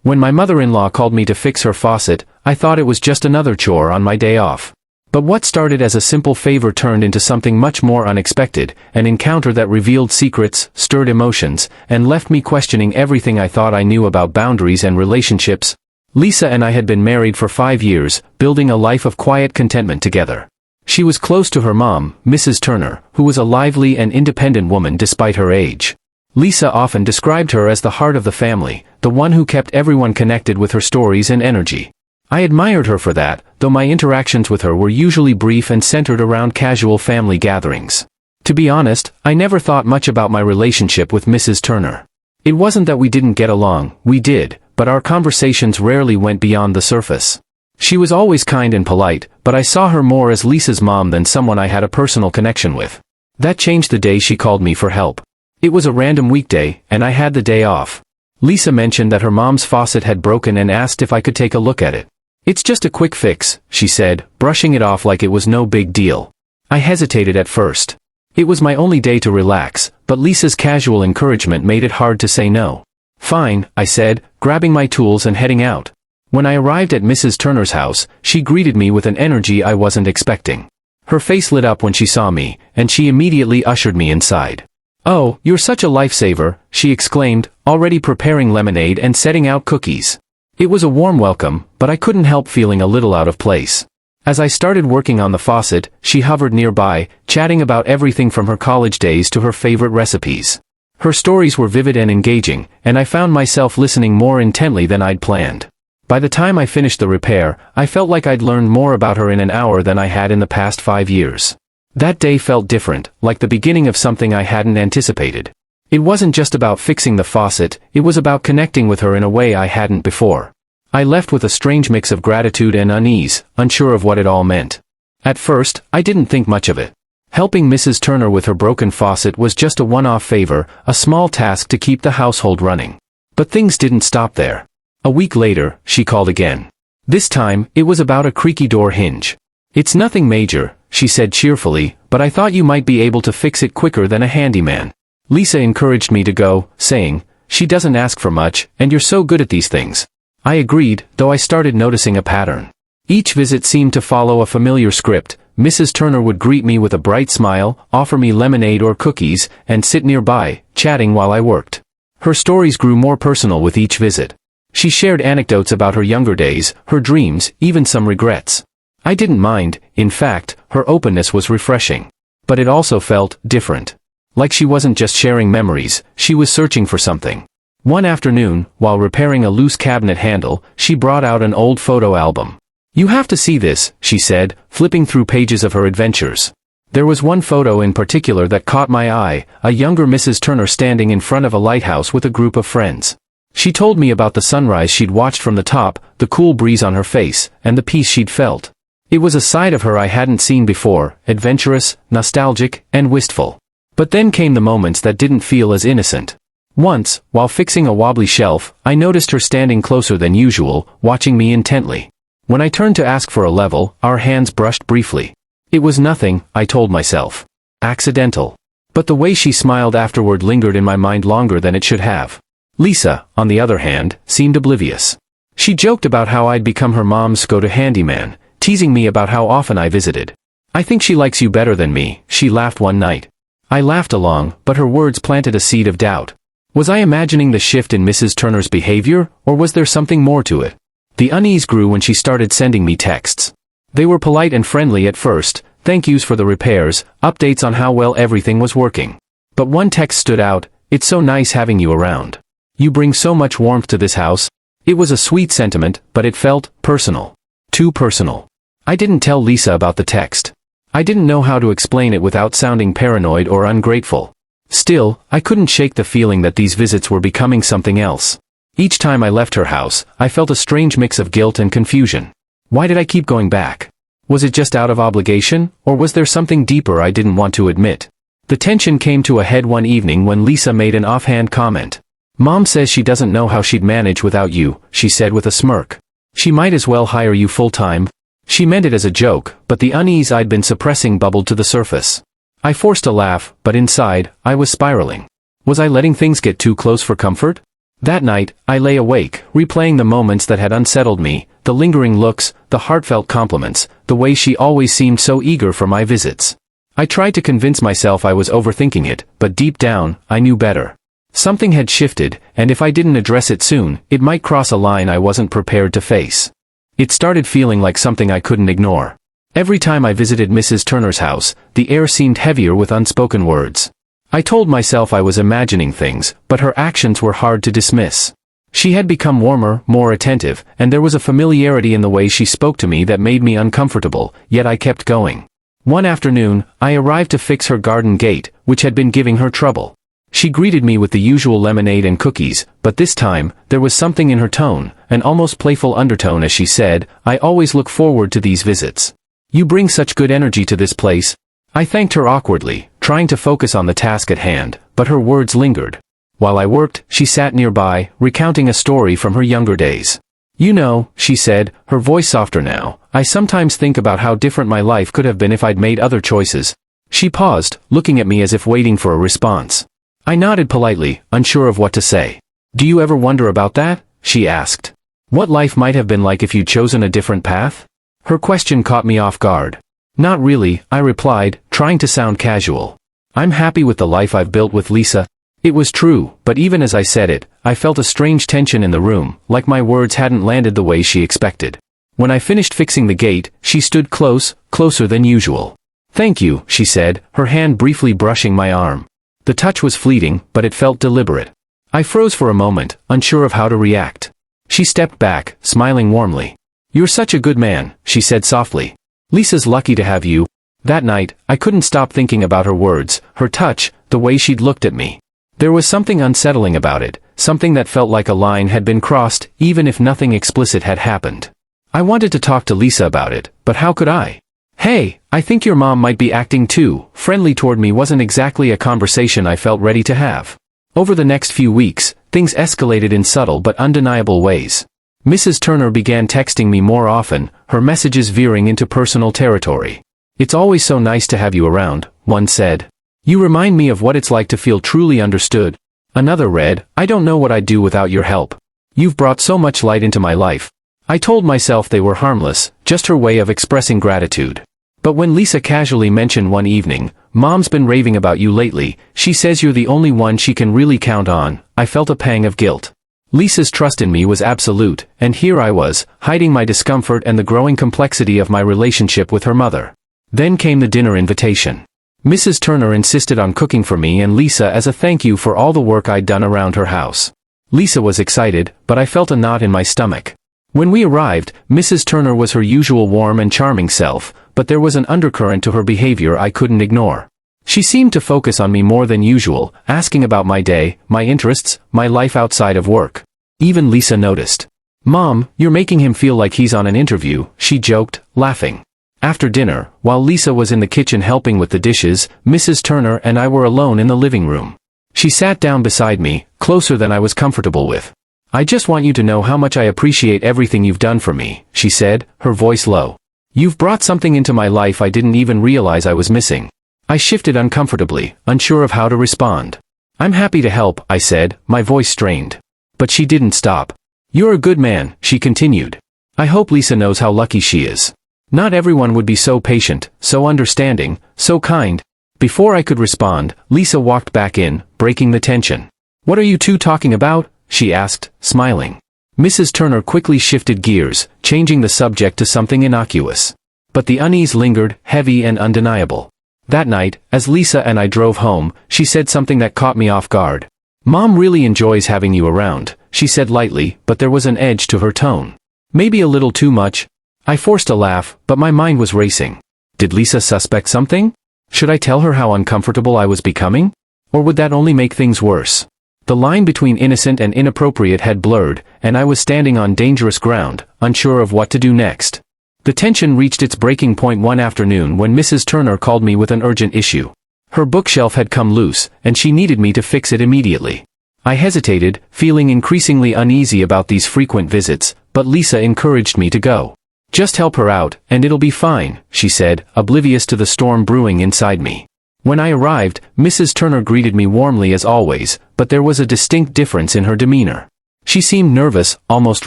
When my mother-in-law called me to fix her faucet, I thought it was just another chore on my day off. But what started as a simple favor turned into something much more unexpected, an encounter that revealed secrets, stirred emotions, and left me questioning everything I thought I knew about boundaries and relationships. Lisa and I had been married for 5 years, building a life of quiet contentment together. She was close to her mom, Mrs. Turner, who was a lively and independent woman despite her age. Lisa often described her as the heart of the family, the one who kept everyone connected with her stories and energy. I admired her for that, though my interactions with her were usually brief and centered around casual family gatherings. To be honest, I never thought much about my relationship with Mrs. Turner. It wasn't that we didn't get along, we did, but our conversations rarely went beyond the surface. She was always kind and polite, but I saw her more as Lisa's mom than someone I had a personal connection with. That changed the day she called me for help. It was a random weekday, and I had the day off. Lisa mentioned that her mom's faucet had broken and asked if I could take a look at it. "It's just a quick fix," she said, brushing it off like it was no big deal. I hesitated at first. It was my only day to relax, but Lisa's casual encouragement made it hard to say no. "Fine," I said, grabbing my tools and heading out. When I arrived at Mrs. Turner's house, she greeted me with an energy I wasn't expecting. Her face lit up when she saw me, and she immediately ushered me inside. "Oh, you're such a lifesaver," she exclaimed, already preparing lemonade and setting out cookies. It was a warm welcome, but I couldn't help feeling a little out of place. As I started working on the faucet, she hovered nearby, chatting about everything from her college days to her favorite recipes. Her stories were vivid and engaging, and I found myself listening more intently than I'd planned. By the time I finished the repair, I felt like I'd learned more about her in an hour than I had in the past 5 years. That day felt different, like the beginning of something I hadn't anticipated. It wasn't just about fixing the faucet, it was about connecting with her in a way I hadn't before. I left with a strange mix of gratitude and unease, unsure of what it all meant. At first, I didn't think much of it. Helping Mrs. Turner with her broken faucet was just a one-off favor, a small task to keep the household running. But things didn't stop there. A week later, she called again. This time, it was about a creaky door hinge. "It's nothing major," she said cheerfully, "but I thought you might be able to fix it quicker than a handyman." Lisa encouraged me to go, saying, "She doesn't ask for much, and you're so good at these things." I agreed, though I started noticing a pattern. Each visit seemed to follow a familiar script. Mrs. Turner would greet me with a bright smile, offer me lemonade or cookies, and sit nearby, chatting while I worked. Her stories grew more personal with each visit. She shared anecdotes about her younger days, her dreams, even some regrets. I didn't mind, in fact, her openness was refreshing. But it also felt different. Like she wasn't just sharing memories, she was searching for something. One afternoon, while repairing a loose cabinet handle, she brought out an old photo album. "You have to see this," she said, flipping through pages of her adventures. There was one photo in particular that caught my eye, a younger Mrs. Turner standing in front of a lighthouse with a group of friends. She told me about the sunrise she'd watched from the top, the cool breeze on her face, and the peace she'd felt. It was a side of her I hadn't seen before, adventurous, nostalgic, and wistful. But then came the moments that didn't feel as innocent. Once, while fixing a wobbly shelf, I noticed her standing closer than usual, watching me intently. When I turned to ask for a level, our hands brushed briefly. It was nothing, I told myself. Accidental. But the way she smiled afterward lingered in my mind longer than it should have. Lisa, on the other hand, seemed oblivious. She joked about how I'd become her mom's go-to handyman, teasing me about how often I visited. "I think she likes you better than me," she laughed one night. I laughed along, but her words planted a seed of doubt. Was I imagining the shift in Mrs. Turner's behavior, or was there something more to it? The unease grew when she started sending me texts. They were polite and friendly at first, thank yous for the repairs, updates on how well everything was working. But one text stood out, "It's so nice having you around. You bring so much warmth to this house." It was a sweet sentiment, but it felt personal. Too personal. I didn't tell Lisa about the text. I didn't know how to explain it without sounding paranoid or ungrateful. Still, I couldn't shake the feeling that these visits were becoming something else. Each time I left her house, I felt a strange mix of guilt and confusion. Why did I keep going back? Was it just out of obligation, or was there something deeper I didn't want to admit? The tension came to a head one evening when Lisa made an offhand comment. "Mom says she doesn't know how she'd manage without you," she said with a smirk. "She might as well hire you full-time." She meant it as a joke, but the unease I'd been suppressing bubbled to the surface. I forced a laugh, but inside, I was spiraling. Was I letting things get too close for comfort? That night, I lay awake, replaying the moments that had unsettled me, the lingering looks, the heartfelt compliments, the way she always seemed so eager for my visits. I tried to convince myself I was overthinking it, but deep down, I knew better. Something had shifted, and if I didn't address it soon, it might cross a line I wasn't prepared to face. It started feeling like something I couldn't ignore. Every time I visited Mrs. Turner's house, the air seemed heavier with unspoken words. I told myself I was imagining things, but her actions were hard to dismiss. She had become warmer, more attentive, and there was a familiarity in the way she spoke to me that made me uncomfortable, yet I kept going. One afternoon, I arrived to fix her garden gate, which had been giving her trouble. She greeted me with the usual lemonade and cookies, but this time, there was something in her tone, an almost playful undertone as she said, "I always look forward to these visits. You bring such good energy to this place." I thanked her awkwardly, trying to focus on the task at hand, but her words lingered. While I worked, she sat nearby, recounting a story from her younger days. "You know," she said, her voice softer now, "I sometimes think about how different my life could have been if I'd made other choices." She paused, looking at me as if waiting for a response. I nodded politely, unsure of what to say. "Do you ever wonder about that?" she asked. "What life might have been like if you'd chosen a different path?" Her question caught me off guard. "Not really," I replied, trying to sound casual. "I'm happy with the life I've built with Lisa." It was true, but even as I said it, I felt a strange tension in the room, like my words hadn't landed the way she expected. When I finished fixing the gate, she stood closer than usual. "Thank you," she said, her hand briefly brushing my arm. The touch was fleeting, but it felt deliberate. I froze for a moment, unsure of how to react. She stepped back, smiling warmly. "You're such a good man," she said softly. "Lisa's lucky to have you." That night, I couldn't stop thinking about her words, her touch, the way she'd looked at me. There was something unsettling about it, something that felt like a line had been crossed, even if nothing explicit had happened. I wanted to talk to Lisa about it, but how could I? "Hey, I think your mom might be acting too friendly toward me" wasn't exactly a conversation I felt ready to have. Over the next few weeks, things escalated in subtle but undeniable ways. Mrs. Turner began texting me more often, her messages veering into personal territory. "It's always so nice to have you around," one said. "You remind me of what it's like to feel truly understood." Another read, "I don't know what I'd do without your help. You've brought so much light into my life." I told myself they were harmless, just her way of expressing gratitude. But when Lisa casually mentioned one evening, "Mom's been raving about you lately, she says you're the only one she can really count on," I felt a pang of guilt. Lisa's trust in me was absolute, and here I was, hiding my discomfort and the growing complexity of my relationship with her mother. Then came the dinner invitation. Mrs. Turner insisted on cooking for me and Lisa as a thank you for all the work I'd done around her house. Lisa was excited, but I felt a knot in my stomach. When we arrived, Mrs. Turner was her usual warm and charming self, but there was an undercurrent to her behavior I couldn't ignore. She seemed to focus on me more than usual, asking about my day, my interests, my life outside of work. Even Lisa noticed. "Mom, you're making him feel like he's on an interview," she joked, laughing. After dinner, while Lisa was in the kitchen helping with the dishes, Mrs. Turner and I were alone in the living room. She sat down beside me, closer than I was comfortable with. "I just want you to know how much I appreciate everything you've done for me," she said, her voice low. "You've brought something into my life I didn't even realize I was missing." I shifted uncomfortably, unsure of how to respond. "I'm happy to help," I said, my voice strained. But she didn't stop. "You're a good man," she continued. "I hope Lisa knows how lucky she is. Not everyone would be so patient, so understanding, so kind." Before I could respond, Lisa walked back in, breaking the tension. "What are you two talking about?" she asked, smiling. Mrs. Turner quickly shifted gears, changing the subject to something innocuous. But the unease lingered, heavy and undeniable. That night, as Lisa and I drove home, she said something that caught me off guard. "Mom really enjoys having you around," she said lightly, but there was an edge to her tone. "Maybe a little too much?" I forced a laugh, but my mind was racing. Did Lisa suspect something? Should I tell her how uncomfortable I was becoming? Or would that only make things worse? The line between innocent and inappropriate had blurred, and I was standing on dangerous ground, unsure of what to do next. The tension reached its breaking point one afternoon when Mrs. Turner called me with an urgent issue. Her bookshelf had come loose, and she needed me to fix it immediately. I hesitated, feeling increasingly uneasy about these frequent visits, but Lisa encouraged me to go. "Just help her out, and it'll be fine," she said, oblivious to the storm brewing inside me. When I arrived, Mrs. Turner greeted me warmly as always, but there was a distinct difference in her demeanor. She seemed nervous, almost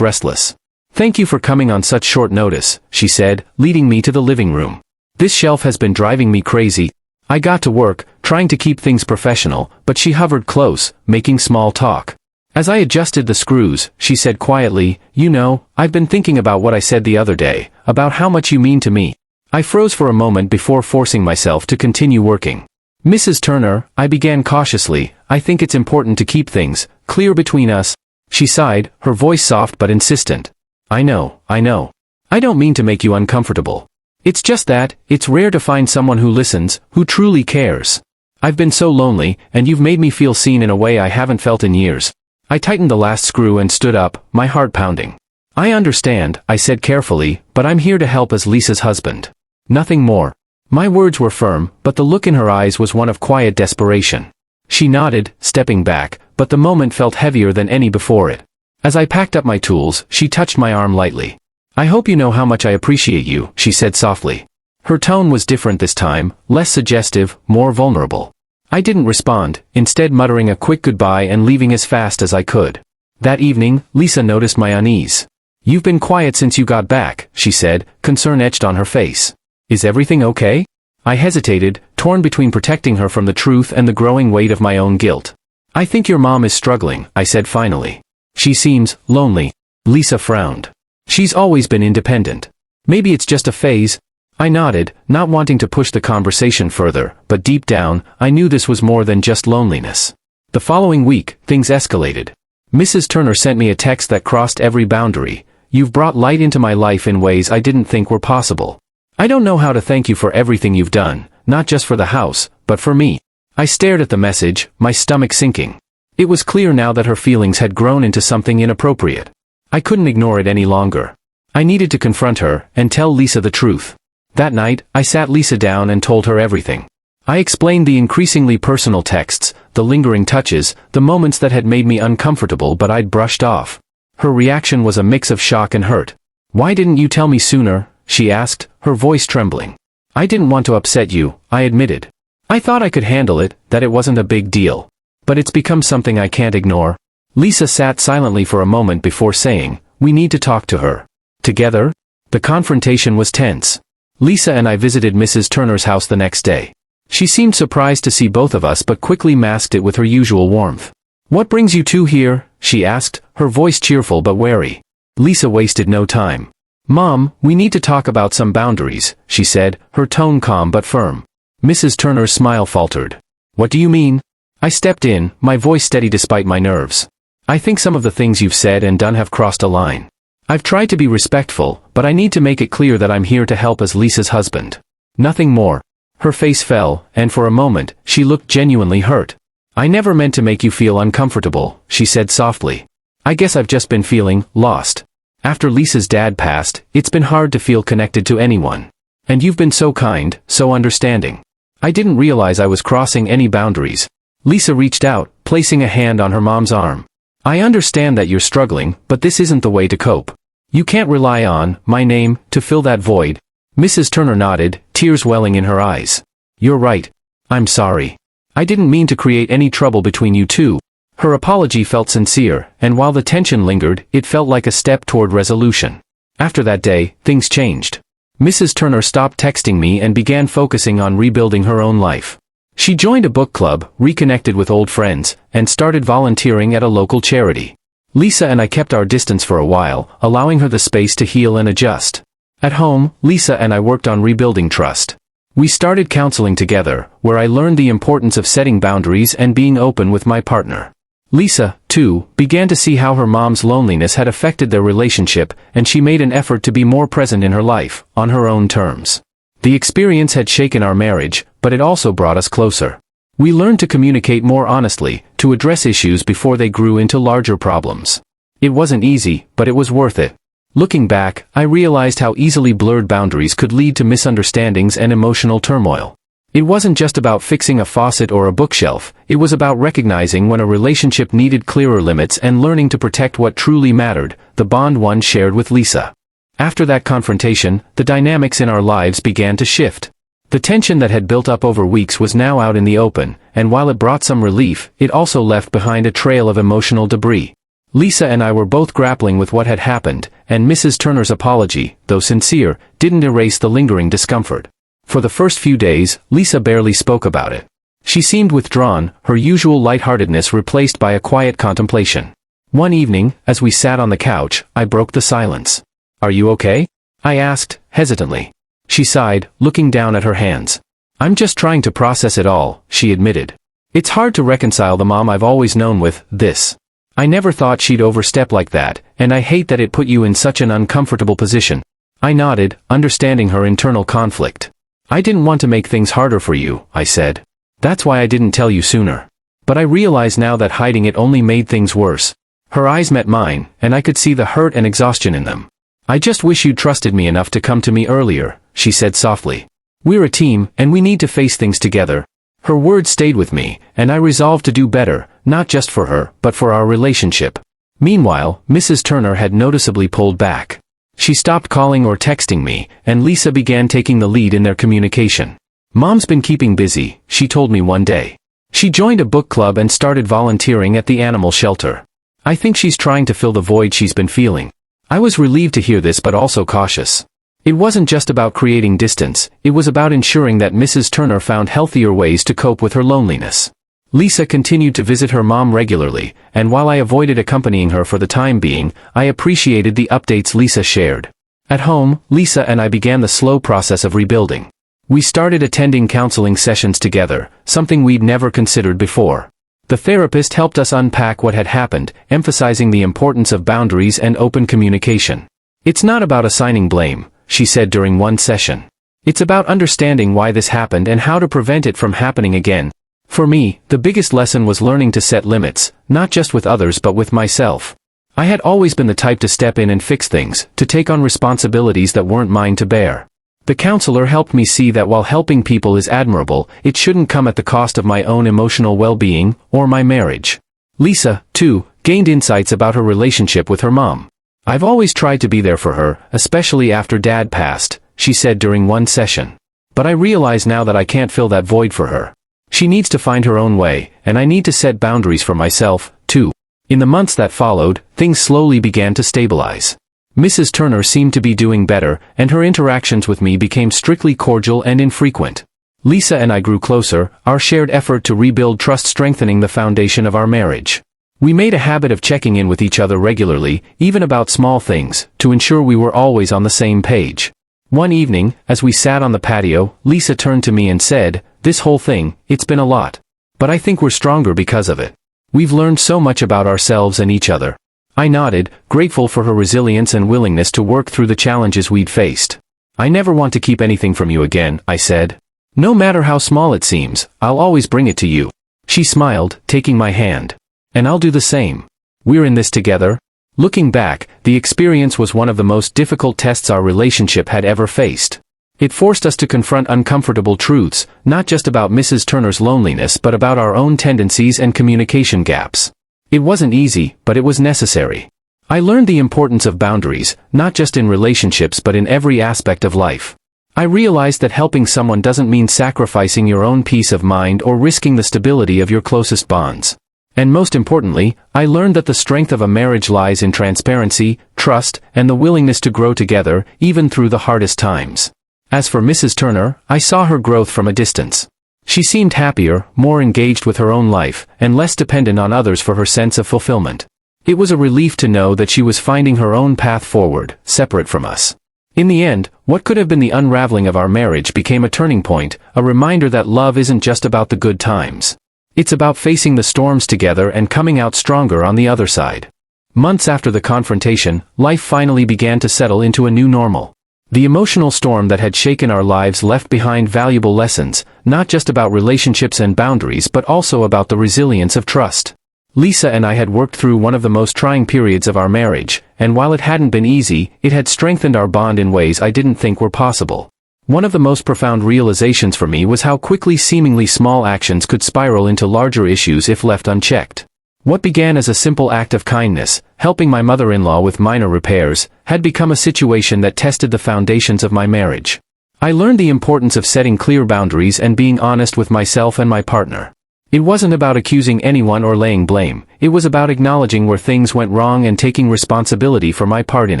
restless. "Thank you for coming on such short notice," she said, leading me to the living room. "This shelf has been driving me crazy." I got to work, trying to keep things professional, but she hovered close, making small talk. As I adjusted the screws, she said quietly, "You know, I've been thinking about what I said the other day, about how much you mean to me." I froze for a moment before forcing myself to continue working. "Mrs. Turner," I began cautiously, "I think it's important to keep things clear between us." She sighed, her voice soft but insistent. I know. I don't mean to make you uncomfortable. It's just that, it's rare to find someone who listens, who truly cares. I've been so lonely, and you've made me feel seen in a way I haven't felt in years." I tightened the last screw and stood up, my heart pounding. "I understand," I said carefully, "but I'm here to help as Lisa's husband. Nothing more." My words were firm, but the look in her eyes was one of quiet desperation. She nodded, stepping back, but the moment felt heavier than any before it. As I packed up my tools, she touched my arm lightly. "I hope you know how much I appreciate you," she said softly. Her tone was different this time, less suggestive, more vulnerable. I didn't respond, instead muttering a quick goodbye and leaving as fast as I could. That evening, Lisa noticed my unease. "You've been quiet since you got back," she said, concern etched on her face. "Is everything okay?" I hesitated, torn between protecting her from the truth and the growing weight of my own guilt. "I think your mom is struggling," I said finally. "She seems lonely." Lisa frowned. "She's always been independent. Maybe it's just a phase." I nodded, not wanting to push the conversation further, but deep down, I knew this was more than just loneliness. The following week, things escalated. Mrs. Turner sent me a text that crossed every boundary. "You've brought light into my life in ways I didn't think were possible. I don't know how to thank you for everything you've done, not just for the house, but for me." I stared at the message, my stomach sinking. It was clear now that her feelings had grown into something inappropriate. I couldn't ignore it any longer. I needed to confront her, and tell Lisa the truth. That night, I sat Lisa down and told her everything. I explained the increasingly personal texts, the lingering touches, the moments that had made me uncomfortable but I'd brushed off. Her reaction was a mix of shock and hurt. "Why didn't you tell me sooner?" she asked, her voice trembling. "I didn't want to upset you," I admitted. "I thought I could handle it, that it wasn't a big deal. But it's become something I can't ignore." Lisa sat silently for a moment before saying, "We need to talk to her." Together? The confrontation was tense. Lisa and I visited Mrs. Turner's house the next day. She seemed surprised to see both of us but quickly masked it with her usual warmth. "What brings you two here?" she asked, her voice cheerful but wary. Lisa wasted no time. "Mom, we need to talk about some boundaries," she said, her tone calm but firm. Mrs. Turner's smile faltered. "What do you mean?" I stepped in, my voice steady despite my nerves. "I think some of the things you've said and done have crossed a line. I've tried to be respectful, but I need to make it clear that I'm here to help as Lisa's husband. Nothing more." Her face fell, and for a moment, she looked genuinely hurt. "I never meant to make you feel uncomfortable," she said softly. "I guess I've just been feeling lost. After Lisa's dad passed, it's been hard to feel connected to anyone. And you've been so kind, so understanding. I didn't realize I was crossing any boundaries." Lisa reached out, placing a hand on her mom's arm. "I understand that you're struggling, but this isn't the way to cope. You can't rely on my name to fill that void." Mrs. Turner nodded, tears welling in her eyes. "You're right. I'm sorry. I didn't mean to create any trouble between you two." Her apology felt sincere, and while the tension lingered, it felt like a step toward resolution. After that day, things changed. Mrs. Turner stopped texting me and began focusing on rebuilding her own life. She joined a book club, reconnected with old friends, and started volunteering at a local charity. Lisa and I kept our distance for a while, allowing her the space to heal and adjust. At home, Lisa and I worked on rebuilding trust. We started counseling together, where I learned the importance of setting boundaries and being open with my partner. Lisa, too, began to see how her mom's loneliness had affected their relationship, and she made an effort to be more present in her life, on her own terms. The experience had shaken our marriage, but it also brought us closer. We learned to communicate more honestly, to address issues before they grew into larger problems. It wasn't easy, but it was worth it. Looking back, I realized how easily blurred boundaries could lead to misunderstandings and emotional turmoil. It wasn't just about fixing a faucet or a bookshelf, it was about recognizing when a relationship needed clearer limits and learning to protect what truly mattered, the bond one shared with Lisa. After that confrontation, the dynamics in our lives began to shift. The tension that had built up over weeks was now out in the open, and while it brought some relief, it also left behind a trail of emotional debris. Lisa and I were both grappling with what had happened, and Mrs. Turner's apology, though sincere, didn't erase the lingering discomfort. For the first few days, Lisa barely spoke about it. She seemed withdrawn, her usual lightheartedness replaced by a quiet contemplation. One evening, as we sat on the couch, I broke the silence. "Are you okay?" I asked, hesitantly. She sighed, looking down at her hands. "I'm just trying to process it all," she admitted. "It's hard to reconcile the mom I've always known with this. I never thought she'd overstep like that, and I hate that it put you in such an uncomfortable position." I nodded, understanding her internal conflict. "I didn't want to make things harder for you," I said. "That's why I didn't tell you sooner. But I realize now that hiding it only made things worse." Her eyes met mine, and I could see the hurt and exhaustion in them. "I just wish you'd trusted me enough to come to me earlier," she said softly. "We're a team, and we need to face things together." Her words stayed with me, and I resolved to do better, not just for her, but for our relationship. Meanwhile, Mrs. Turner had noticeably pulled back. She stopped calling or texting me, and Lisa began taking the lead in their communication. "Mom's been keeping busy," she told me one day. "She joined a book club and started volunteering at the animal shelter. I think she's trying to fill the void she's been feeling." I was relieved to hear this but also cautious. It wasn't just about creating distance, it was about ensuring that Mrs. Turner found healthier ways to cope with her loneliness. Lisa continued to visit her mom regularly, and while I avoided accompanying her for the time being, I appreciated the updates Lisa shared. At home, Lisa and I began the slow process of rebuilding. We started attending counseling sessions together, something we'd never considered before. The therapist helped us unpack what had happened, emphasizing the importance of boundaries and open communication. "It's not about assigning blame," she said during one session. "It's about understanding why this happened and how to prevent it from happening again." For me, the biggest lesson was learning to set limits, not just with others but with myself. I had always been the type to step in and fix things, to take on responsibilities that weren't mine to bear. The counselor helped me see that while helping people is admirable, it shouldn't come at the cost of my own emotional well-being, or my marriage. Lisa, too, gained insights about her relationship with her mom. "I've always tried to be there for her, especially after Dad passed," she said during one session. "But I realize now that I can't fill that void for her. She needs to find her own way, and I need to set boundaries for myself, too." In the months that followed, things slowly began to stabilize. Mrs. Turner seemed to be doing better, and her interactions with me became strictly cordial and infrequent. Lisa and I grew closer, our shared effort to rebuild trust strengthening the foundation of our marriage. We made a habit of checking in with each other regularly, even about small things, to ensure we were always on the same page. One evening, as we sat on the patio, Lisa turned to me and said, "This whole thing, it's been a lot. But I think we're stronger because of it. We've learned so much about ourselves and each other." I nodded, grateful for her resilience and willingness to work through the challenges we'd faced. "I never want to keep anything from you again," I said. "No matter how small it seems, I'll always bring it to you." She smiled, taking my hand. "And I'll do the same. We're in this together." Looking back, the experience was one of the most difficult tests our relationship had ever faced. It forced us to confront uncomfortable truths, not just about Mrs. Turner's loneliness but about our own tendencies and communication gaps. It wasn't easy, but it was necessary. I learned the importance of boundaries, not just in relationships but in every aspect of life. I realized that helping someone doesn't mean sacrificing your own peace of mind or risking the stability of your closest bonds. And most importantly, I learned that the strength of a marriage lies in transparency, trust, and the willingness to grow together, even through the hardest times. As for Mrs. Turner, I saw her growth from a distance. She seemed happier, more engaged with her own life, and less dependent on others for her sense of fulfillment. It was a relief to know that she was finding her own path forward, separate from us. In the end, what could have been the unraveling of our marriage became a turning point, a reminder that love isn't just about the good times. It's about facing the storms together and coming out stronger on the other side. Months after the confrontation, life finally began to settle into a new normal. The emotional storm that had shaken our lives left behind valuable lessons, not just about relationships and boundaries but also about the resilience of trust. Lisa and I had worked through one of the most trying periods of our marriage, and while it hadn't been easy, it had strengthened our bond in ways I didn't think were possible. One of the most profound realizations for me was how quickly seemingly small actions could spiral into larger issues if left unchecked. What began as a simple act of kindness, helping my mother-in-law with minor repairs, had become a situation that tested the foundations of my marriage. I learned the importance of setting clear boundaries and being honest with myself and my partner. It wasn't about accusing anyone or laying blame, it was about acknowledging where things went wrong and taking responsibility for my part in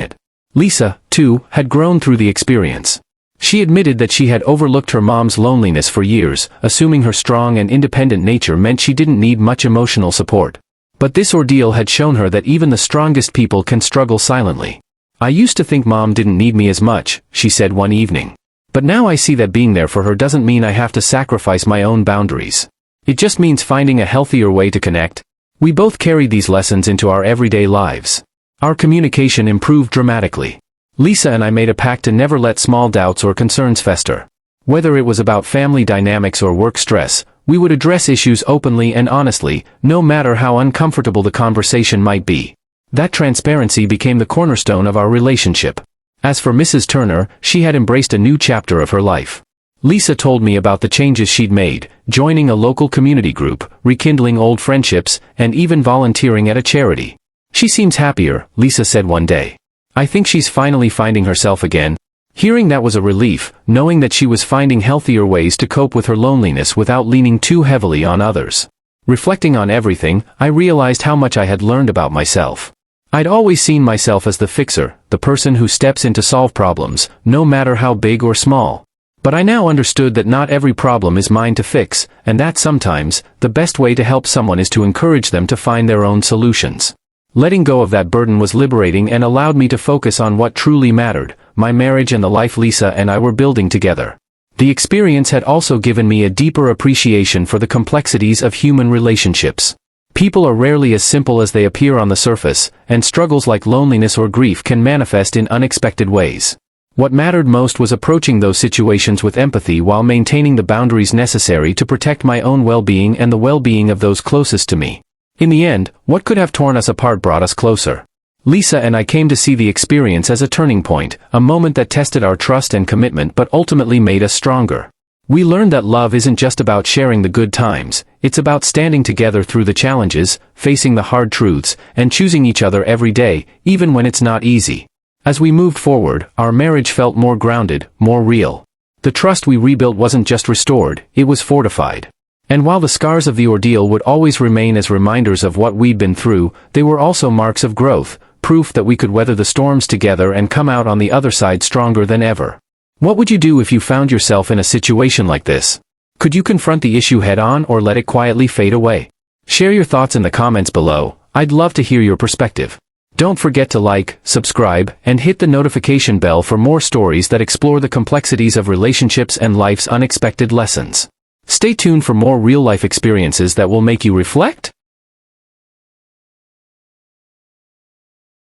it. Lisa, too, had grown through the experience. She admitted that she had overlooked her mom's loneliness for years, assuming her strong and independent nature meant she didn't need much emotional support. But this ordeal had shown her that even the strongest people can struggle silently. "I used to think Mom didn't need me as much," she said one evening. "But now I see that being there for her doesn't mean I have to sacrifice my own boundaries. It just means finding a healthier way to connect." We both carried these lessons into our everyday lives. Our communication improved dramatically. Lisa and I made a pact to never let small doubts or concerns fester. Whether it was about family dynamics or work stress, we would address issues openly and honestly, no matter how uncomfortable the conversation might be. That transparency became the cornerstone of our relationship. As for Mrs. Turner, she had embraced a new chapter of her life. Lisa told me about the changes she'd made, joining a local community group, rekindling old friendships, and even volunteering at a charity. "She seems happier," Lisa said one day. "I think she's finally finding herself again." Hearing that was a relief, knowing that she was finding healthier ways to cope with her loneliness without leaning too heavily on others. Reflecting on everything, I realized how much I had learned about myself. I'd always seen myself as the fixer, the person who steps in to solve problems, no matter how big or small. But I now understood that not every problem is mine to fix, and that sometimes, the best way to help someone is to encourage them to find their own solutions. Letting go of that burden was liberating and allowed me to focus on what truly mattered, my marriage and the life Lisa and I were building together. The experience had also given me a deeper appreciation for the complexities of human relationships. People are rarely as simple as they appear on the surface, and struggles like loneliness or grief can manifest in unexpected ways. What mattered most was approaching those situations with empathy while maintaining the boundaries necessary to protect my own well-being and the well-being of those closest to me. In the end, what could have torn us apart brought us closer. Lisa and I came to see the experience as a turning point, a moment that tested our trust and commitment but ultimately made us stronger. We learned that love isn't just about sharing the good times, it's about standing together through the challenges, facing the hard truths, and choosing each other every day, even when it's not easy. As we moved forward, our marriage felt more grounded, more real. The trust we rebuilt wasn't just restored, it was fortified. And while the scars of the ordeal would always remain as reminders of what we'd been through, they were also marks of growth, proof that we could weather the storms together and come out on the other side stronger than ever. What would you do if you found yourself in a situation like this? Could you confront the issue head-on or let it quietly fade away? Share your thoughts in the comments below. I'd love to hear your perspective. Don't forget to like, subscribe, and hit the notification bell for more stories that explore the complexities of relationships and life's unexpected lessons. Stay tuned for more real-life experiences that will make you reflect,